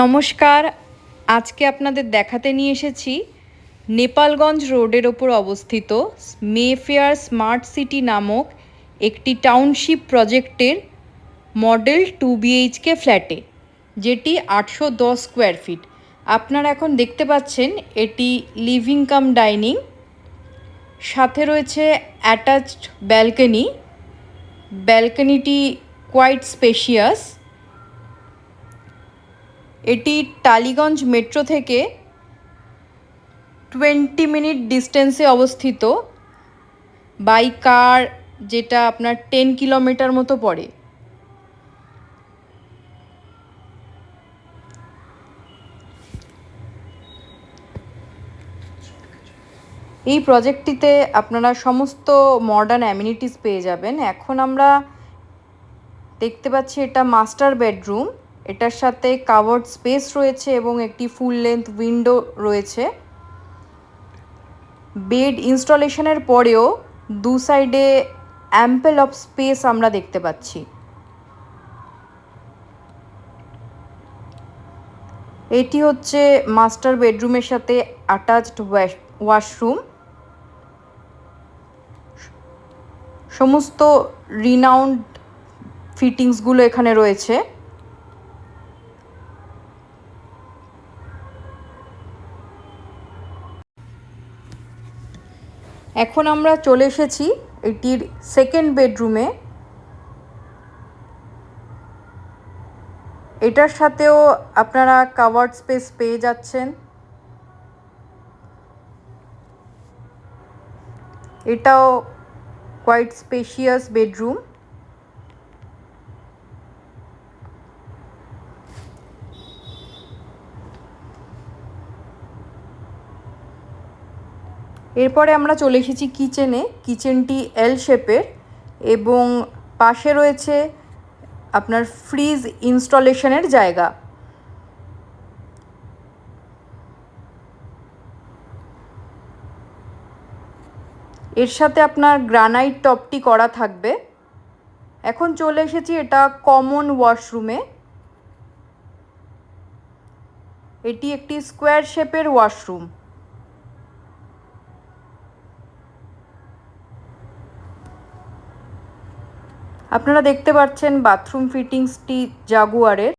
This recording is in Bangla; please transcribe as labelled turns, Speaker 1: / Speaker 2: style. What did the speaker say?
Speaker 1: নমস্কার। আজকে আপনাদের দেখাতে নিয়ে এসেছি নেপালগঞ্জ রোডের ওপর অবস্থিত মেফেয়ার স্মার্ট সিটি নামক একটি টাউনশিপ প্রজেক্টের মডেল 2 BHK ফ্ল্যাটে, যেটি 810 স্কোয়ার ফিট। আপনারা এখন দেখতে পাচ্ছেন এটি লিভিং কাম ডাইনিং, সাথে রয়েছে অ্যাটাচড ব্যালকনিটি কোয়াইট স্পেশিয়াস। এটি টালিগঞ্জ মেট্রো থেকে 20 মিনিট ডিস্টেন্সে অবস্থিত। বাই কার যেটা আপনার 10 কিলোমিটার মতো পড়ে। এই প্রজেক্টটিতে আপনারা সমস্ত মডার্ন অ্যামিনিটিস পেয়ে যাবেন। এখন আমরা দেখতে পাচ্ছি এটা মাস্টার বেডরুম। এটার সাথে কাভার্ড স্পেস রয়েছে এবং একটি ফুল লেন্থ উইন্ডো রয়েছে। বেড ইনস্টলেশনের পরেও দু সাইডে অ্যাম্পল অফ স্পেস আমরা দেখতে পাচ্ছি। এটি হচ্ছে মাস্টার বেডরুমের সাথে অ্যাটাচড ওয়াশরুম। সমস্ত রিনাউন্ড ফিটিংসগুলো এখানে রয়েছে। এখন আমরা চলে এসেছি এটির সেকেন্ড বেডরুমে। এটার সাথেও আপনারা কাভার্ড স্পেস পেয়ে যাচ্ছেন। এটাও কোয়াইট স্পেশিয়াস বেডরুম। এরপরে আমরা চলে এসেছি কিচেনে। কিচেনটি এল শেপের এবং পাশে রয়েছে আপনার ফ্রিজ ইনস্টলেশনের জায়গা। এর সাথে আপনার গ্রানাইট টপটি করা থাকবে। এখন চলে এসেছি এটা কমন ওয়াশরুমে। এটি একটি স্কোয়ার শেপের ওয়াশরুম। আপনারা দেখতে পাচ্ছেন বাথরুম ফিটিংসটি জাগুয়ারের।